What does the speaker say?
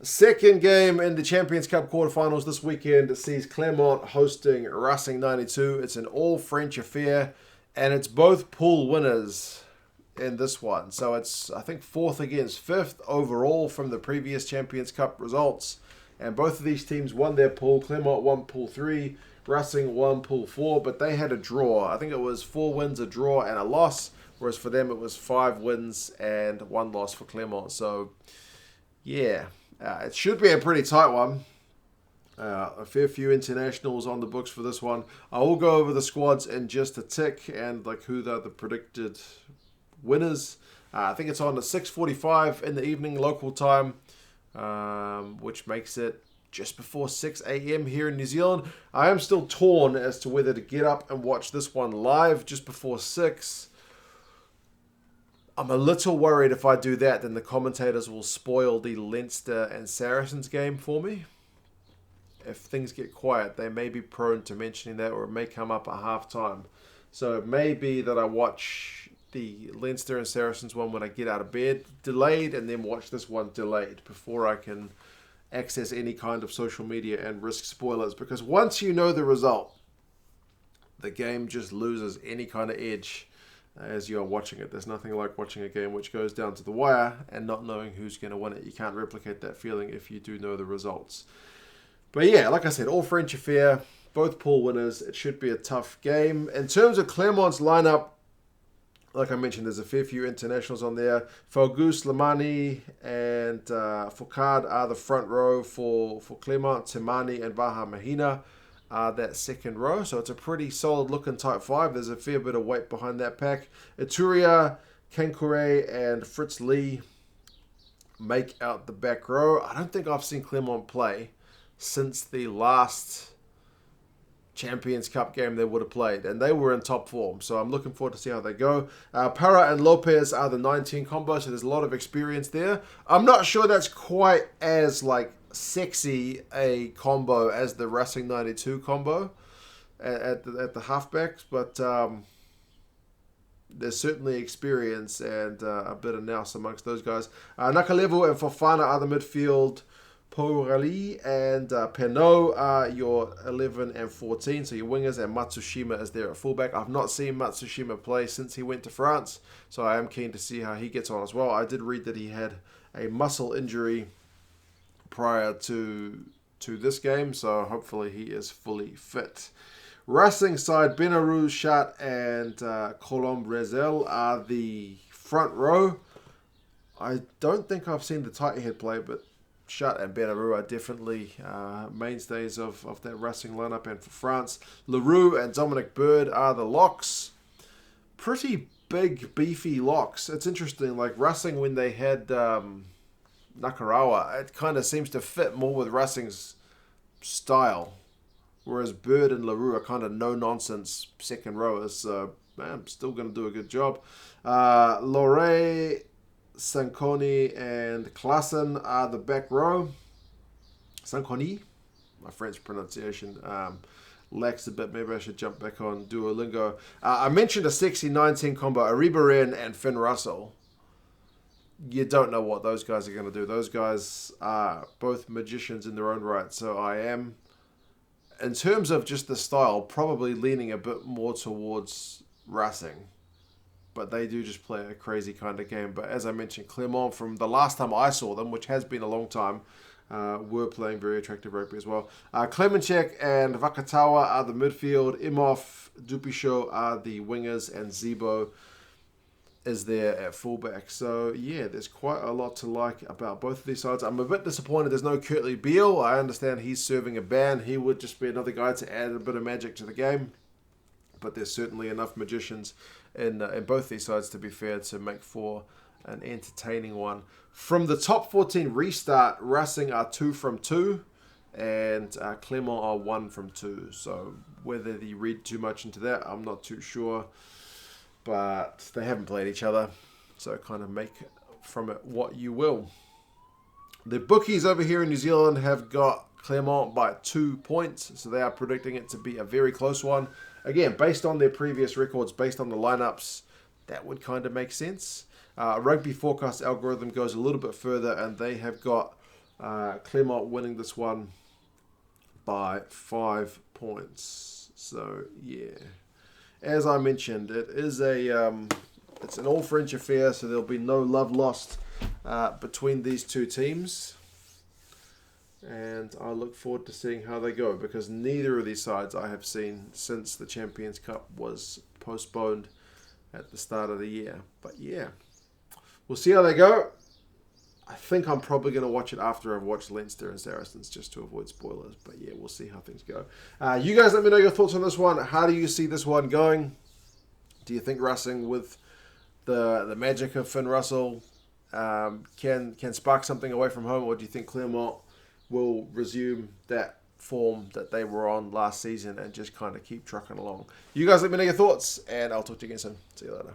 Second game in the Champions Cup quarterfinals this weekend sees Clermont hosting Racing 92. It's an all-French affair, and it's both pool winners in this one. So it's, I think, fourth against fifth overall from the previous Champions Cup results. And both of these teams won their pool. Clermont won pool 3, Racing won pool 4, but they had a draw. I think it was 4 wins, a draw, and a loss, whereas for them it was 5 wins and 1 loss for Clermont. So, yeah. It should be a pretty tight one. A fair few internationals on the books for this one. I will go over the squads in just a tick and like who are the predicted winners. I think it's on at 6:45 in the evening local time, which makes it just before 6 a.m. here in New Zealand. I am still torn as to whether to get up and watch this one live just before 6. I'm a little worried if I do that, then the commentators will spoil the Leinster and Saracens game for me. If things get quiet, they may be prone to mentioning that, or it may come up at halftime. So it may be that I watch the Leinster and Saracens one when I get out of bed, delayed, and then watch this one delayed before I can access any kind of social media and risk spoilers. Because once you know the result, the game just loses any kind of edge as you're watching it. There's nothing like watching a game which goes down to the wire and not knowing who's going to win it. You can't replicate that feeling if you do know the results. But yeah, like I said, all French affair, both pool winners. It should be a tough game. In terms of Clermont's lineup, like I mentioned, there's a fair few internationals on there. Faugus, Lamani, and Foucault are the front row for Clermont. Timani and Vaha Mahina that second row. So it's a pretty solid looking type 5. There's a fair bit of weight behind that pack. Ituria, Kankure, and Fritz Lee make out the back row. I don't think I've seen Clermont play since the last Champions Cup game they would have played, and they were in top form, so I'm looking forward to see how they go. Para and Lopez are the 19 combo, so there's a lot of experience there. I'm not sure that's quite as like sexy a combo as the Racing 92 combo at the halfbacks, but there's certainly experience and a bit of nous amongst those guys. Nakalevu and Fofana are the midfield. Porali and Penot are your 11 and 14, so your wingers, and Matsushima is there at fullback. I've not seen Matsushima play since he went to France, so I am keen to see how he gets on as well. I did read that he had a muscle injury prior to this game, so hopefully he is fully fit. Racing side, Benaru, Chat, and Colombe Rezel are the front row. I don't think I've seen the tight head play, but Chat and Benaru are definitely mainstays of that Racing lineup. And for France, Leroux and Dominic Bird are the locks. Pretty big, beefy locks. It's interesting, like Racing when they had Nakarawa, it kind of seems to fit more with Racing's style. Whereas Bird and Leroux are kind of no-nonsense second rowers. So, man, I'm still going to do a good job. Loré, Sanconi and Klassen are the back row. Sanconi, my French pronunciation lacks a bit. Maybe I should jump back on Duolingo. I mentioned a sexy 19 combo, Aribarin and Finn Russell. You don't know what those guys are going to do. Those guys are both magicians in their own right. So I am, in terms of just the style, probably leaning a bit more towards Racing. But they do just play a crazy kind of game. But as I mentioned, Clermont, from the last time I saw them, which has been a long time, were playing very attractive rugby as well. Klemenchek and Vakatawa are the midfield. Imhoff, Dupichot are the wingers, and Zebo is there at fullback. So, yeah, there's quite a lot to like about both of these sides. I'm a bit disappointed there's no Kurtley Beale. I understand he's serving a ban. He would just be another guy to add a bit of magic to the game. But there's certainly enough magicians in both these sides, to be fair, to make for an entertaining one. From the top 14 restart, Racing are 2 from 2, and Clermont are 1 from 2. So whether you read too much into that, I'm not too sure. But they haven't played each other, so kind of make from it what you will. The bookies over here in New Zealand have got Clermont by 2 points, so they are predicting it to be a very close one. Again, based on their previous records, based on the lineups, that would kind of make sense. Rugby Forecast algorithm goes a little bit further, and they have got Clermont winning this one by 5 points. So, yeah. As I mentioned, it is it's an all-French affair, so there'll be no love lost between these two teams. And I look forward to seeing how they go, because neither of these sides I have seen since the Champions Cup was postponed at the start of the year. But yeah, we'll see how they go. I think I'm probably going to watch it after I've watched Leinster and Saracens, just to avoid spoilers. But yeah, we'll see how things go. You guys let me know your thoughts on this one. How do you see this one going? Do you think Racing, with the magic of Finn Russell, can spark something away from home? Or do you think Clermont will resume that form that they were on last season and just kind of keep trucking along? You guys let me know your thoughts, and I'll talk to you again soon. See you later.